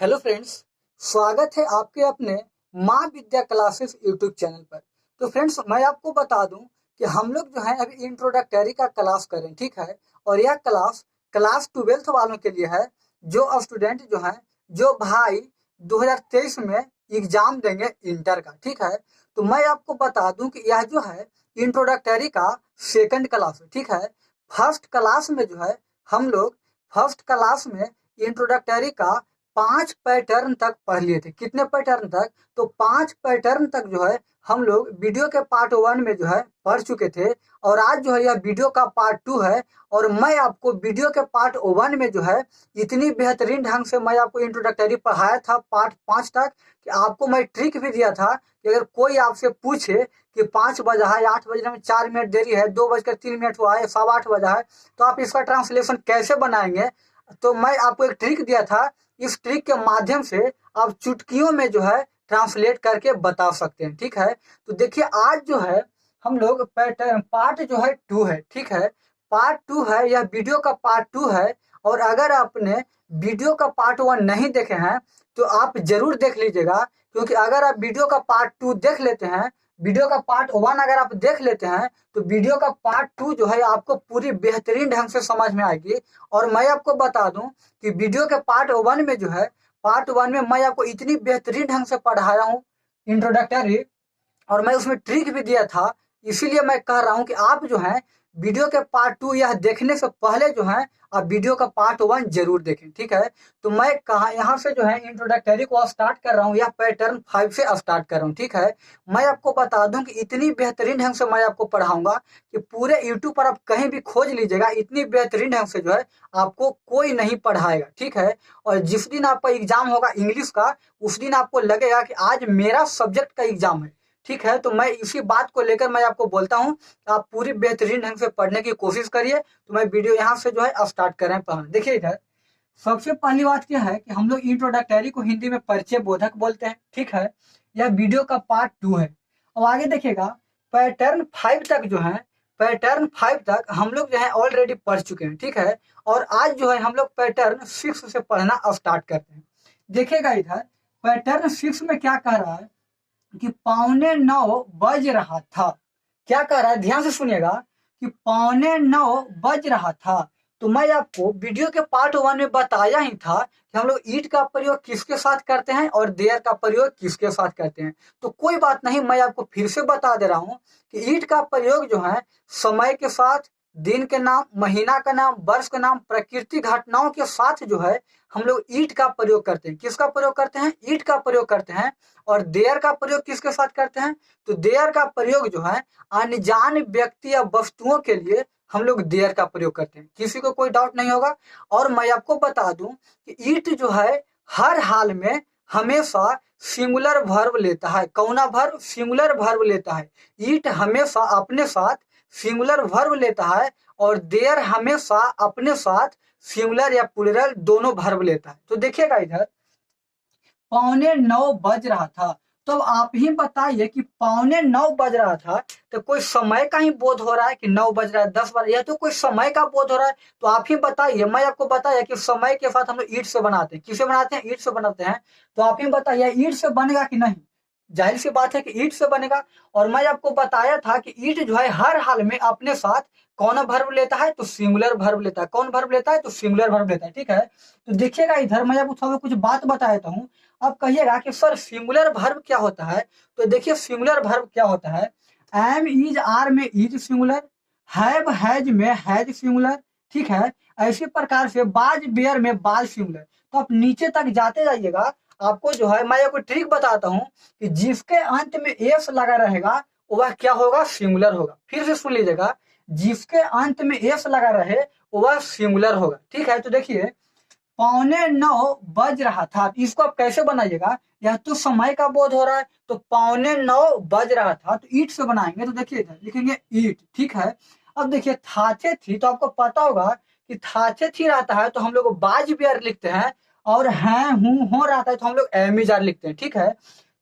Hello friends. स्वागत है आपके अपने माँ विद्या क्लासेस यूट्यूब चैनल पर। तो फ्रेंड्स, मैं आपको बता दूं कि हम लोग जो है अभी इंट्रोडक्टरी का क्लास करें, ठीक है। और यह क्लास क्लास 12th वालों के लिए है, जो स्टूडेंट जो है जो भाई 2023 में एग्जाम देंगे इंटर का, ठीक है। तो मैं आपको बता दूं कि यह जो है इंट्रोडक्टरी का सेकंड क्लास है, ठीक है। फर्स्ट क्लास में जो है हम लोग फर्स्ट क्लास में इंट्रोडक्टरी का 5 पैटर्न तक पढ़ लिए थे। कितने पैटर्न तक? तो 5 पैटर्न तक जो है हम लोग वीडियो के पार्ट 1 में जो है पढ़ चुके थे। और आज जो है यह वीडियो का पार्ट 2 है। और मैं आपको वीडियो के पार्ट 1 में जो है इतनी बेहतरीन ढंग से मैं आपको इंट्रोडक्टरी पढ़ाया था पार्ट 5 तक, कि आपको मैं ट्रिक भी दिया था कि अगर कोई आपसे पूछे कि 5 बजा है, 8 बजने में 4 मिनट देरी है, 2 बजकर 3 मिनट हुआ है, 8:15 बजा है, तो आप इसका ट्रांसलेशन कैसे बनाएंगे। तो मैं आपको एक ट्रिक दिया था। इस ट्रिक के माध्यम से आप चुटकियों में जो है ट्रांसलेट करके बता सकते हैं, ठीक है। तो देखिए, आज जो है हम लोग पैटर्न पार्ट जो है 2 है, ठीक है। पार्ट 2 है, यह वीडियो का पार्ट 2 है। और अगर आपने वीडियो का पार्ट 1 नहीं देखे हैं तो आप जरूर देख लीजिएगा, क्योंकि अगर आप वीडियो का पार्ट 2 देख लेते हैं, वीडियो का पार्ट 1 अगर आप देख लेते हैं, तो वीडियो का पार्ट 2 जो है आपको पूरी बेहतरीन ढंग से समझ में आएगी। और मैं आपको बता दूं कि वीडियो के पार्ट 1 में जो है पार्ट 1 में मैं आपको इतनी बेहतरीन ढंग से पढ़ाया हूँ इंट्रोडक्टरी, और मैं उसमें ट्रिक भी दिया था। इसीलिए मैं कह रहा हूँ कि आप जो है वीडियो के पार्ट 2 यह देखने से पहले जो है आप वीडियो का पार्ट 1 जरूर देखें, ठीक है। तो मैं कहा यहाँ से जो है इंट्रोडक्टरी को स्टार्ट कर रहा हूँ, या पैटर्न 5 से स्टार्ट कर रहा हूँ, ठीक है। मैं आपको बता दूं कि इतनी बेहतरीन ढंग से मैं आपको पढ़ाऊंगा कि पूरे यूट्यूब पर आप कहीं भी खोज लीजिएगा, इतनी बेहतरीन ढंग से जो है आपको कोई नहीं पढ़ाएगा, ठीक है। और जिस दिन आपका एग्जाम होगा इंग्लिश का, उस दिन आपको लगेगा कि आज मेरा सब्जेक्ट का एग्जाम है, ठीक है। तो मैं इसी बात को लेकर मैं आपको बोलता हूँ, आप पूरी बेहतरीन ढंग से पढ़ने की कोशिश करिए। तो मैं वीडियो यहाँ से जो है स्टार्ट कर रहे हैं पढ़ना। देखिए इधर सबसे पहली बात क्या है कि हम लोग इंट्रोडक्टरी को हिंदी में परिचय बोधक बोलते हैं, ठीक है। यह वीडियो का पार्ट 2 है। अब आगे देखिएगा, पैटर्न 5 तक जो है पैटर्न 5 तक हम लोग जो है ऑलरेडी पढ़ चुके हैं, ठीक है। और आज जो है हम लोग पैटर्न 6 से पढ़ना स्टार्ट करते हैं। देखिएगा इधर पैटर्न 6 में क्या कह रहा है कि 8:45 बज रहा था। क्या कह रहा है, ध्यान से सुनिएगा, कि 8:45 बज रहा था। तो मैं आपको वीडियो के पार्ट 1 में बताया ही था कि हम लोग ईट का प्रयोग किसके साथ करते हैं और देयर का प्रयोग किसके साथ करते हैं। तो कोई बात नहीं, मैं आपको फिर से बता दे रहा हूँ कि ईट का प्रयोग जो है समय के साथ, दिन के नाम, महीना का नाम, वर्ष का नाम, प्रकृति घटनाओं के साथ जो है हम लोग ईट का प्रयोग करते हैं। किसका प्रयोग करते हैं? ईट का प्रयोग करते हैं। और देयर का प्रयोग किसके साथ करते हैं? तो देयर का प्रयोग जो है अनजान व्यक्ति या वस्तुओं के लिए हम लोग देयर का प्रयोग करते हैं। किसी को कोई डाउट नहीं होगा। और मैं आपको बता दूं कि ईट जो है हर हाल में हमेशा सिंगुलर वर्ब लेता है। कौना वर्ब? सिंगुलर वर्ब लेता है। ईट हमेशा अपने साथ सिंगुलर वर्ब लेता है, और देयर हमेशा अपने साथ सिंगुलर या प्लूरल दोनों वर्ब लेता है। तो देखिएगा इधर 8:45 बज रहा था। तो अब आप ही बताइए कि 8:45 बज रहा था, तो कोई समय का ही बोध हो रहा है कि 9 बज रहा है, 10 बज रहा है, तो कोई समय का बोध हो रहा है? तो आप ही बताइए। मैं आपको बताया कि समय के साथ हम लोग ईट से बनाते हैं। किसे बनाते हैं? ईट से बनाते हैं। तो आप ही बताइए ईट से बनेगा कि नहीं? जाहिर सी बात है कि ईट से बनेगा। और मैं आपको बताया था कि ईट जो है हर हाल में अपने साथ कौन वर्ब लेता है? तो सिंगुलर वर्ब लेता है। कौन वर्ब लेता है? तो सिंगुलर वर्ब लेता है, ठीक है। तो देखिएगा इधर मैं आपको थोड़ा कुछ बात बता देता हूँ। अब कहिएगा कि सर सिंगुलर वर्ब क्या होता है? तो देखिए सिंगुलर वर्ब क्या होता है। एम, इज, आर में इज सिंगुलर, हैव, हैज में हैज सिंगुलर, ठीक है। ऐसे प्रकार से बाज, बेयर में बाज सिंगुलर। तो आप नीचे तक जाते जाइएगा, आपको जो है मैं आपको ट्रिक बताता हूँ कि जिसके अंत में एस लगा रहेगा वह क्या होगा? सिंगुलर होगा। फिर से सुन लीजिएगा, जिसके अंत में एस लगा रहे वह सिंगुलर होगा, ठीक है। तो देखिए 8:45 बज रहा था, इसको आप कैसे बनाइएगा? यह तो समय का बोध हो रहा है, तो 8:45 बज रहा था, तो ईट से बनाएंगे। तो देखिए इधर लिखेंगे ईट, ठीक है। अब देखिए थाथे थी, तो आपको पता होगा कि थाथे थी रहता है तो हम लोग बाज बियर लिखते हैं, और हैं हूं हो रहता है तो हम लोग एमिजार लिखते हैं, ठीक है।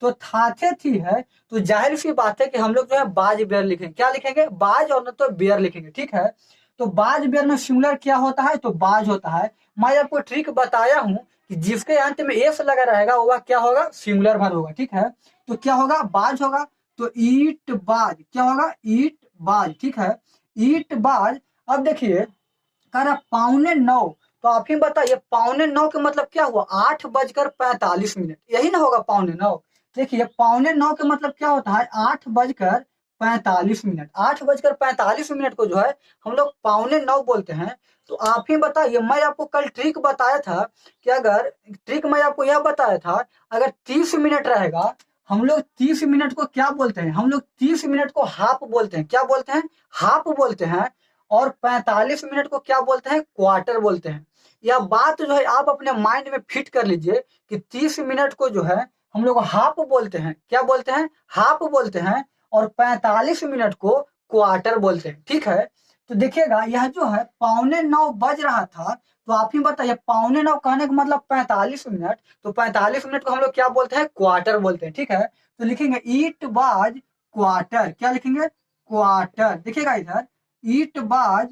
तो थाथे थी है, तो जाहिर सी बात है कि हम लोग जो है बाज बियर लिखेंगे। क्या लिखेंगे? बाज, और न तो बियर लिखेंगे, ठीक है। तो बाज बियर में सिंगुलर क्या होता है? तो बाज होता है। मैं आपको ट्रिक बताया हूं कि जिसके अंत में एस लगा रहेगा वह क्या होगा, सिंगुलर वर्ब होगा। ठीक है, तो क्या होगा, बाज होगा। तो ईट बाज क्या होगा, ईट बाज। ठीक है, ईट बाज। अब देखिए कह रहा 8:45, तो आप ही बताइए 8:45 का मतलब क्या हुआ, 8:45, यही ना होगा 8:45। देखिए 8:45 का मतलब क्या होता है, 8:45। 8:45 को जो है हम लोग 8:45 बोलते हैं। तो आप ही बताइए, मैं आपको कल ट्रिक बताया था कि अगर ट्रिक मैं आपको यह बताया था, अगर 30 मिनट रहेगा, हम लोग 30 मिनट को क्या बोलते हैं, हम लोग 30 मिनट को हाफ बोलते हैं। क्या बोलते हैं, हाफ बोलते हैं। और 45 मिनट को क्या बोलते हैं, क्वार्टर बोलते हैं। यह बात जो है आप अपने माइंड में फिट कर लीजिए कि 30 मिनट को जो है हम लोग हाफ बोलते हैं। क्या बोलते हैं, हाफ बोलते हैं। और 45 मिनट को क्वार्टर बोलते हैं। ठीक है, तो देखिएगा यह जो है 8:45 बज रहा था, तो आप ही बताइए 8:45 कहने का मतलब 45 मिनट, तो 45 मिनट को हम लोग क्या बोलते हैं, क्वार्टर बोलते हैं। ठीक है, तो लिखेंगे ईट बाज क्वार्टर। क्या लिखेंगे, क्वार्टर। देखिएगा इधर ईट बाज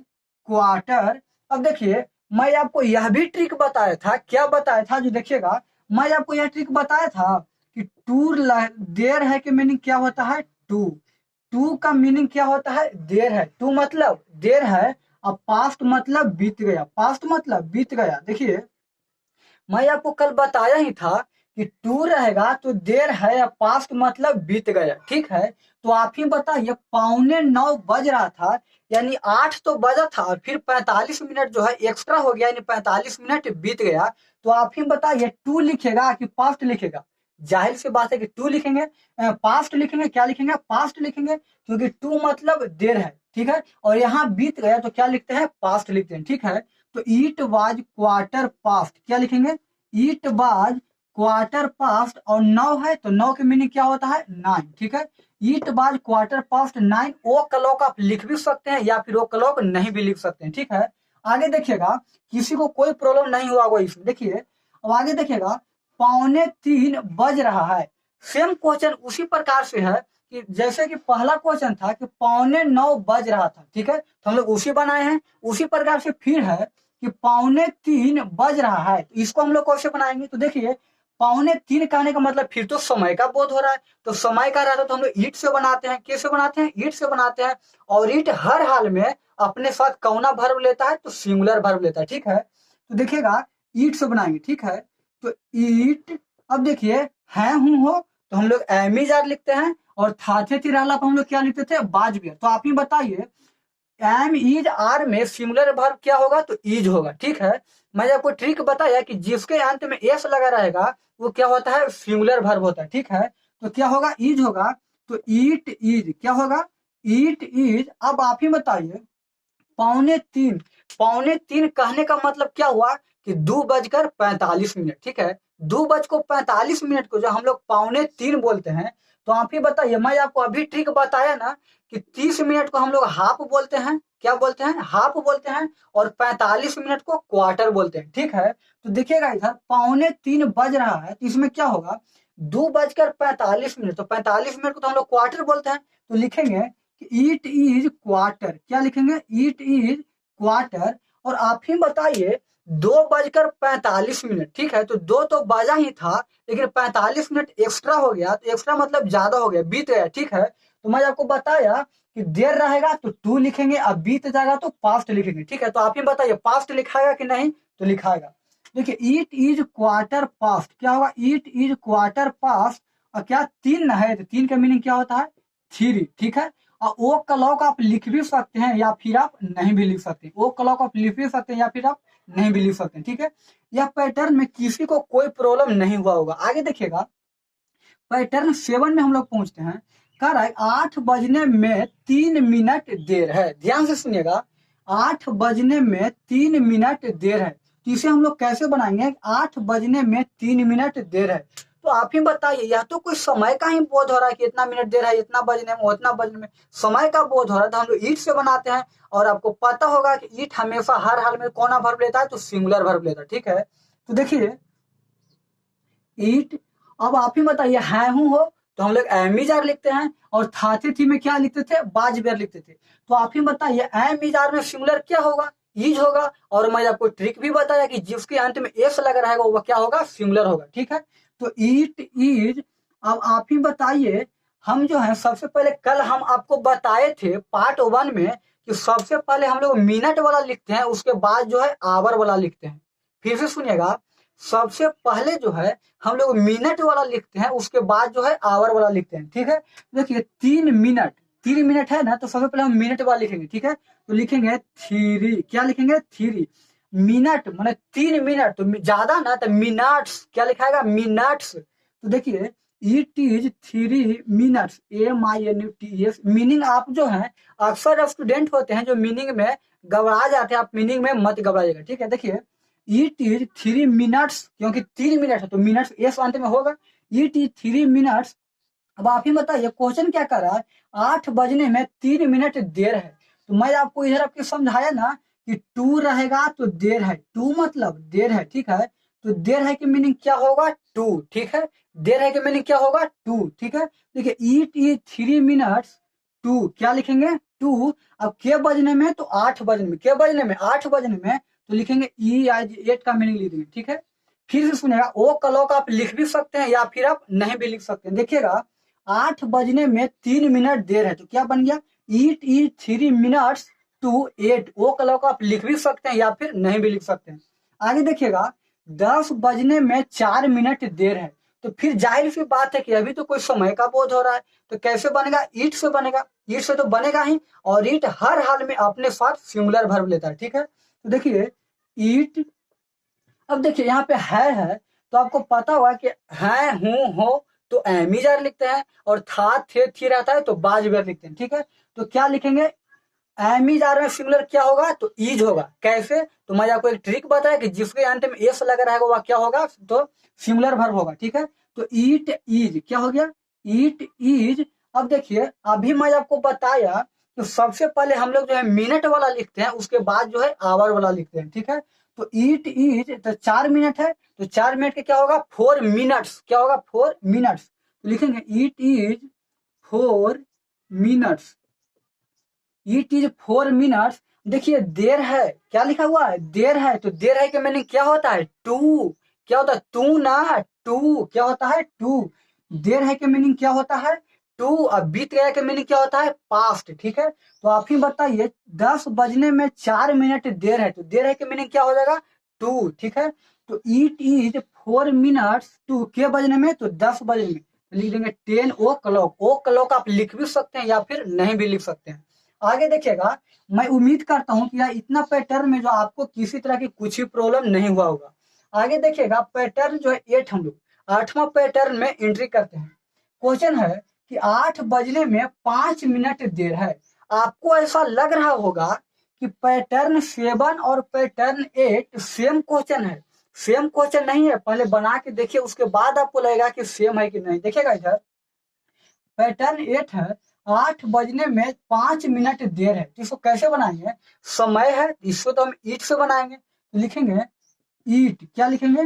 क्वार्टर। अब देखिए मैं आपको यह भी ट्रिक बताया था, क्या बताया था, जो देखिएगा मैं आपको यह ट्रिक बताया था कि टू देर है के मीनिंग क्या होता है, टू। टू का मीनिंग क्या होता है, देर है। टू मतलब देर है, और पास्ट मतलब बीत गया। पास्ट मतलब बीत गया। देखिए मैं आपको कल बताया ही था कि टू रहेगा तो देर है, या पास्ट मतलब बीत गया। ठीक है, तो आप ही बताइए 8:45 बज रहा था, यानी 8 तो बजा था और फिर 45 मिनट जो है एक्स्ट्रा हो गया, यानी 45 मिनट बीत गया। तो आप ही बताइए टू लिखेगा कि पास्ट लिखेगा। जाहिर सी बात है कि टू लिखेंगे, पास्ट लिखेंगे। क्या लिखेंगे, पास्ट लिखेंगे, क्योंकि टू मतलब देर है। ठीक है, और यहाँ बीत गया तो क्या लिखते हैं, पास्ट लिखते हैं। ठीक है, तो ईट वाज क्वार्टर पास्ट, क्या लिखेंगे, ईट वाज क्वार्टर पास्ट। और 9 है तो 9 के मीनिंग क्या होता है, 9। ठीक है, it was quarter past 9। O'clock आप लिख भी सकते हैं या फिर ओ क्लॉक नहीं भी लिख सकते हैं। ठीक है, आगे देखिएगा किसी को कोई प्रॉब्लम नहीं हुआ होगा इसमें। देखिए अब आगे देखिएगा 2:45 बज रहा है। सेम क्वेश्चन उसी प्रकार से है कि जैसे कि पहला क्वेश्चन था कि 8:45 बज रहा था। ठीक है, तो हम लोग उसी बनाए हैं। उसी प्रकार से फिर है कि 2:45 बज रहा है, तो इसको हम लोग कैसे बनाएंगे, तो देखिए 2:45 कहने का मतलब फिर तो समय का बोध हो रहा है। तो समय का रहता है तो हम लोग ईट से बनाते हैं। कैसे बनाते हैं, ईट से बनाते हैं। और ईट हर हाल में अपने साथ कौना वर्ब लेता है, तो सिंगुलर वर्ब लेता है। ठीक है, तो देखिएगा ईट से बनाएंगे। ठीक है, तो ईट। अब देखिए है हूं हो, तो हम लोग एमिजार लिखते हैं। और थाथे तिराला को हम लोग क्या लिखते थे, बाजबियर। तो आप ही बताइए एम इज आर में सिंगुलर वर्ब क्या होगा, तो इज होगा। ठीक है, मैंने आपको ट्रिक बताया कि जिसके अंत में एस लगा रहेगा वो क्या होता है, सिंगुलर वर्ब होता है। ठीक है, तो क्या होगा, इज होगा। तो ईट इज क्या होगा, ईट इज। अब आप ही बताइए 2:45, 2:45 कहने का मतलब क्या हुआ कि 2:45। ठीक है, 2:45 को जो हम लोग 2:45 बोलते हैं। तो आप ही बताइए, मैं आपको अभी ट्रिक बताया ना कि 30 मिनट को हम लोग हाफ बोलते हैं। क्या बोलते हैं, हाफ बोलते हैं। और 45 मिनट को क्वार्टर बोलते हैं। ठीक है, तो देखिएगा इधर 2:45 बज रहा है, तो इसमें क्या होगा, 2:45। तो 45 मिनट को तो हम लोग क्वार्टर बोलते हैं। तो लिखेंगे ईट इज क्वार्टर। क्या लिखेंगे, ईट इज क्वार्टर। और आप ही बताइए 2:45। ठीक है, तो दो तो बजा ही था, लेकिन 45 मिनट एक्स्ट्रा हो गया। तो एक्स्ट्रा मतलब ज्यादा हो गया, बीत गया। ठीक है, तो मैं आपको बताया कि देर रहेगा तो टू लिखेंगे, अब बीत जाएगा तो पास्ट लिखेंगे। ठीक है, तो आप ही बताइए पास्ट लिखाएगा कि नहीं, तो लिखाएगा। देखिए ईट इज क्वार्टर पास्ट क्या होगा, ईट इज क्वार्टर पास्ट। और क्या तीन है, तो तीन का मीनिंग क्या होता है, थ्री। ठीक है, और ओ क्लॉक आप लिख भी सकते हैं या फिर आप नहीं भी लिख सकते। ओ क्लॉक आप लिख भी सकते हैं या फिर आप नहीं भी लिख सकते हैं। ठीक है, यह पैटर्न में किसी को कोई प्रॉब्लम नहीं हुआ होगा। आगे देखिएगा पैटर्न 7 में हम लोग पहुंचते हैं। कह रहा है 8:03 देर है। ध्यान से सुनिएगा, 8:03 देर है। तो इसे हम लोग कैसे बनाएंगे, 8:03 देर है। तो आप ही बताइए, यह तो कोई समय का ही बोध हो रहा है कि इतना मिनट देर है, इतना बजने में उतना बजने में, समय का बोध हो रहा है। तो हम लोग ईट से बनाते हैं। और आपको पता होगा कि ईट हमेशा हर हाल में कौन वर्ब लेता है, तो सिंगुलर वर्ब लेता है। ठीक है, तो देखिए ईट। अब आप ही बताइए है हूं हो, तो हम लोग एमिजार लिखते हैं। और थाथे थी में क्या लिखते थे, बाजबेर लिखते थे। तो आप ही बताइए एमिजार में सिंगुलर क्या होगा, ईज होगा। और मैं आपको ट्रिक भी बताया कि जिसके अंत में एस लगा रहेगा वो क्या होगा, सिंगुलर होगा। ठीक है, तो ईट इज। अब आप ही बताइए, हम जो है सबसे पहले कल हम आपको बताए थे पार्ट 1 में कि सबसे पहले हम लोग मिनट वाला लिखते हैं, उसके बाद जो है आवर वाला लिखते हैं। फिर से सुनिएगा, सबसे पहले जो है हम लोग मिनट वाला लिखते हैं, उसके बाद जो है आवर वाला लिखते हैं। ठीक है, देखिए 3 मिनट, 3 मिनट है ना, तो सबसे पहले हम मिनट वाला लिखेंगे। ठीक है, तो लिखेंगे 3, क्या लिखेंगे 3 मिनट, माने 3 मिनट, तो ज्यादा ना तो मिनट्स, क्या लिखाएगा मिनट्स। तो देखिए it is 3 minutes, MINUTS। Meaning आप जो है अक्सर स्टूडेंट होते हैं जो मीनिंग में घबरा जाते हैं, आप मीनिंग में मत घबराइएगा। ठीक है, देखिए इट इज 3 मिनट्स, क्योंकि 3 मिनट है तो मिनट्स एस अंत में होगा। It is 3 minutes. अब आप ही बताइए क्वेश्चन क्या कर रहा है, 8 बजने में 3 मिनट देर है। तो मैं आपको इधर आपके समझाया ना कि टू रहेगा तो देर है, टू मतलब देर है। ठीक है, तो देर है की मीनिंग क्या होगा, टू। ठीक है, देर है की मीनिंग क्या होगा, टू। ठीक है, देखिए इट इज 3 मिनट्स टू, क्या लिखेंगे टू। अब के बजने में तो 8 बजने में, के बजने में 8 बजने में, तो लिखेंगे ई आज 8 का मीनिंग लिख देंगे। ठीक है, फिर से सुनिएगा, ओ क्लॉक आप लिख भी सकते हैं या फिर आप नहीं भी लिख सकते हैं। देखिएगा 8 बजने में 3 मिनट देर है, तो क्या बन गया, इट इज 3 मिनट्स टू 8। वो क्लॉक आप लिख भी सकते हैं या फिर नहीं भी लिख सकते हैं। आगे देखिएगा 10 बजने में 4 मिनट देर है, तो फिर जाहिर सी बात है कि अभी तो कोई समय का बोध हो रहा है, तो कैसे बनेगा, ईट से बनेगा। ईट से तो बनेगा ही, और ईट हर हाल में अपने साथ सिंगुलर वर्ब लेता है। ठीक है, तो देखिए ईट। अब देखिए यहाँ पे है, तो आपको पता हुआ कि है, हूं, हो, तो एमिजार लिखते हैं, और था, थे, थी रहता है तो बाजवेर लिखते हैं। ठीक है, तो क्या लिखेंगे, एमिजार में सिंगुलर क्या होगा, तो ईज होगा। कैसे, तो मैं आपको एक ट्रिक बताया कि जिसके अंत में एस लगा रहेगा वह क्या होगा, तो सिंगुलर वर्ब होगा। ठीक है, तो ईट इज क्या हो गया, ईट इज। अब देखिए अभी मैं आपको बताया तो सबसे पहले हम लोग जो है मिनट वाला लिखते हैं, उसके बाद जो है आवर वाला लिखते हैं। ठीक है, तो ईट इज तो 4 मिनट है, तो 4 मिनट के क्या होगा, 4 मिनट्स, क्या होगा 4 मिनट्स। तो लिखेंगे eat is 4 minutes, it is 4 minutes. देखिए देर है, क्या लिखा हुआ है, देर है, तो देर है के मीनिंग क्या होता है, टू। क्या होता है, टू ना, टू क्या होता है, टू। देर है के मीनिंग क्या होता है, टू। अब बीत गया के मीनिंग क्या होता है, पास्ट। ठीक है, तो आप ही बताइए 10 बजने में 4 मिनट देर है, तो देर है के मीनिंग क्या हो जाएगा, टू। ठीक है, तो इट इज 4 मिनट्स टू, के बजने में तो 10 बजने में, तो लिख देंगे 10 o'clock। ओ क्लॉक आप लिख भी सकते हैं या फिर नहीं भी लिख सकते हैं। आगे देखिएगा, मैं उम्मीद करता हूं कि यार इतना पैटर्न में जो आपको किसी तरह की कुछ भी प्रॉब्लम नहीं हुआ होगा। आगे देखिएगा पैटर्न जो है 8, हम लोग 8वां पैटर्न में एंट्री करते हैं। क्वेश्चन है कि 8 बजने में 5 मिनट देर है। आपको ऐसा लग रहा होगा कि पैटर्न 7 और पैटर्न 8 सेम क्वेश्चन है। सेम क्वेश्चन नहीं है, पहले बना के देखिए, उसके बाद आपको लगेगा कि सेम है कि नहीं। देखिएगा इधर पैटर्न 8 है, 8 बजने में 5 मिनट देर है, तो इसको कैसे बनाएंगे, समय है इसको तो हम ईट से बनाएंगे। तो लिखेंगे ईट, क्या लिखेंगे,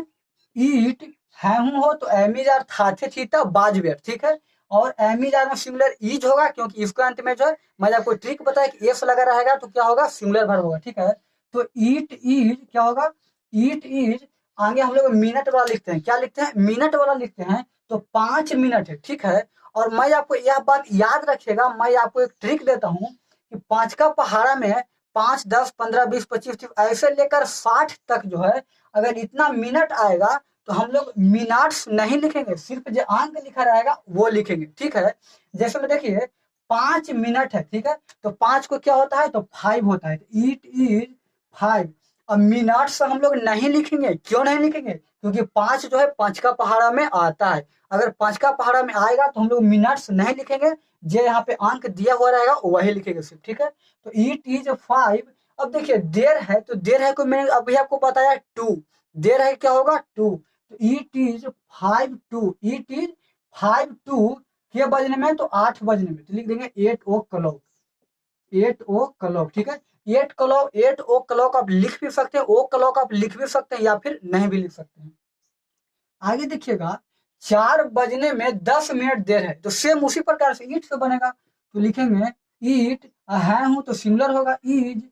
ईट है, हूं, हो, तो एमिजार थाथे थीता बाजवेर। ठीक है, और एमिजार में सिंगुलर ईज होगा, क्योंकि इसके अंत में जो है मैंने आपको ट्रिक बताया कि एस लगा रहेगा तो क्या होगा, सिंगुलर वर्ब होगा। ठीक है, तो ईट इज क्या होगा, ईट इज। आगे हम लोग मिनट वाला लिखते हैं, क्या लिखते हैं, मिनट वाला लिखते हैं, तो 5 मिनट है। ठीक है, और मैं आपको यह बात याद रखिएगा, मैं आपको एक ट्रिक देता हूं कि 5 का पहाड़ा में 5, 10, 15, 20, 25, 30 ऐसे लेकर 60 तक जो है, अगर इतना मिनट आएगा तो हम लोग मिनट्स नहीं लिखेंगे, सिर्फ जो अंक लिखा रहेगा वो लिखेंगे। ठीक है, जैसे में देखिए 5 मिनट है। ठीक है, तो 5 को क्या होता है, तो 5 होता है, इट इज 5। अब मिनट्स हम लोग नहीं लिखेंगे, क्यों नहीं लिखेंगे, क्योंकि 5 जो है 5 का पहाड़ा में आता है। अगर 5 का पहाड़ा में आएगा तो हम लोग मिनट्स नहीं लिखेंगे, जो यहाँ पे अंक दिया हुआ रहेगा वही लिखेंगे सिर्फ। ठीक है, तो इट इज 5। अब देखिए देर है, तो देर है को मैंने अभी आपको बताया 2। देर है क्या होगा, 2। तो it is 5 to, it is 5 to, के बजने में तो 8 बजने में, तो लिख देंगे 8 o'clock, 8 o'clock। ठीक है, 8 o'clock, 8 o'clock आप लिख भी सकते हैं, ओ क्लॉक आप लिख भी सकते हैं या फिर नहीं भी लिख सकते हैं। आगे देखिएगा 4 बजने में 10 मिनट देर है, तो सेम उसी प्रकार से ईट से बनेगा, तो लिखेंगे ईट है, हूं, तो सिंगुलर होगा ईज।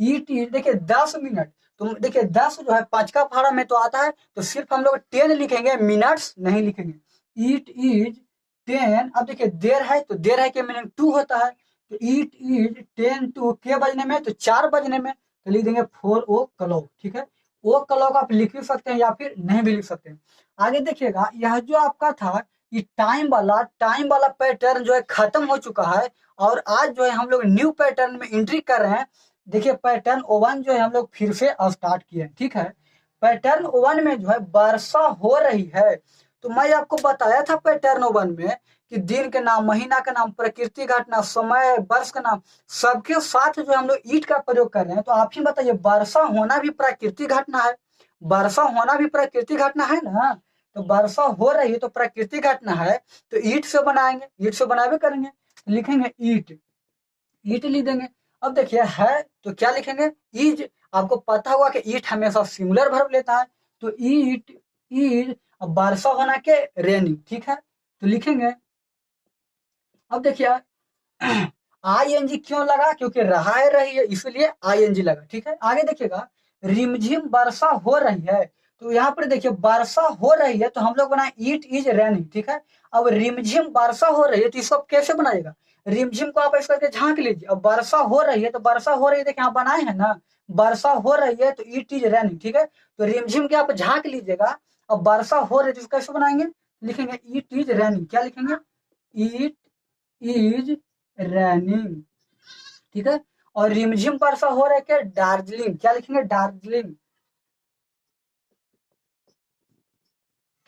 ईट इज, देखिए 10 मिनट, तो देखिए 10 जो है 5 का पहाड़ा में तो आता है, तो सिर्फ हम लोग 10 लिखेंगे, मिनट्स नहीं लिखेंगे। ईट इज 10, अब देखिए देर है तो देर है के मीनिंग 2 होता है, तो ईट इज 10 टू के बजने में, तो 4 बजने में, तो लिख देंगे 4 o'clock। ठीक है, ओ क्लॉक आप लिख भी सकते हैं या फिर नहीं भी लिख सकते हैं। आगे देखिएगा, यह जो आपका था ये टाइम वाला पैटर्न जो है खत्म हो चुका है, और आज जो है हम लोग न्यू पैटर्न में एंट्री कर रहे हैं। देखिए पैटर्न 1 जो है हम लोग फिर से स्टार्ट किए हैं। ठीक है, पैटर्न 1 में जो है वर्षा हो रही है। तो मैं आपको बताया था पैटर्न 1 में कि दिन के नाम, महीना का नाम, प्रकृति घटना, समय, वर्ष का नाम, सबके साथ जो हम लोग ईट का प्रयोग कर रहे हैं। तो आप ही बताइए, वर्षा होना भी प्राकृतिक घटना है, वर्षा होना भी प्राकृतिक घटना है ना। तो वर्षा हो रही है तो प्राकृतिक घटना है, तो ईट से बनाएंगे, ईट से बनावे करेंगे, लिखेंगे ईट, ईट लिख देंगे। अब देखिए है तो क्या लिखेंगे, इज। आपको पता होगा कि ईट हमेशा सिंगुलर वर्ब लेता है, तो ईट इज, अब वर्षा होना के रेनिंग। ठीक है, तो लिखेंगे। अब देखिए आईएनजी क्यों लगा, क्योंकि रहा है रही है इसलिए आईएनजी लगा। ठीक है, आगे देखिएगा, रिमझिम वर्षा हो रही है, तो यहाँ पर देखिए वर्षा हो रही है तो हम लोग बनाए इट इज रेनिंग। ठीक है, अब रिमझिम वर्षा हो रही है तो इसको कैसे बनाएगा, रिमझिम को आप इस करके झांक लीजिए। अब वर्षा हो रही है तो वर्षा हो रही है, देखिए यहाँ बनाए हैं ना, वर्षा हो रही है तो इट इज रेनिंग। ठीक है, तो रिमझिम के आप झांक लीजिएगा। अब वर्षा हो रही है तो इसको कैसे बनाएंगे, लिखेंगे इट इज रेनिंग। क्या लिखेंगे, इट इज रैनिंग। ठीक है, और रिमझिम वर्षा हो रहा है क्या, दार्जिलिंग। क्या लिखेंगे, दार्जिलिंग।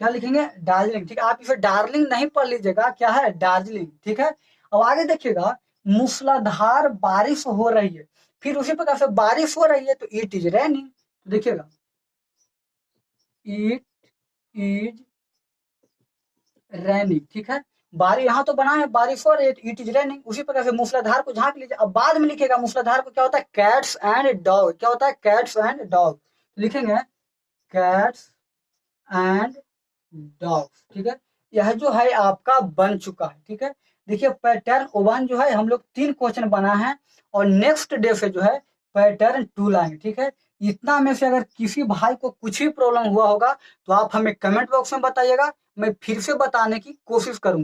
क्या लिखेंगे, दार्जिलिंग। ठीक है, आप इसे डार्लिंग नहीं पढ़ लीजिएगा, क्या है, दार्जिलिंग। ठीक है, अब आगे देखिएगा, मूसलाधार बारिश हो रही है, फिर उसी प्रकार से बारिश हो रही है तो इट इज रैनिंग। तो देखिएगा, इट इज रैनिंग। ठीक है, बारिश यहाँ तो बना है, बारिश हो रही है इट इज रैनिंग, उसी प्रकार से मूसलाधार को झांक लीजिए। अब बाद में लिखेगा मूसलाधार को क्या होता है, कैट्स एंड डॉग। क्या होता है, कैट्स एंड डॉग, लिखेंगे कैट्स एंड डॉग्स। ठीक है, यह जो है आपका बन चुका है। ठीक है, देखिए पैटर्न 1 जो है हम लोग 3 क्वेश्चन बना है, और नेक्स्ट डे से जो है पैटर्न 2 लाएंगे। ठीक है, इतना में से अगर किसी भाई को कुछ भी प्रॉब्लम हुआ होगा तो आप हमें कमेंट बॉक्स में बताइएगा, मैं फिर से बताने की कोशिश करूंगा।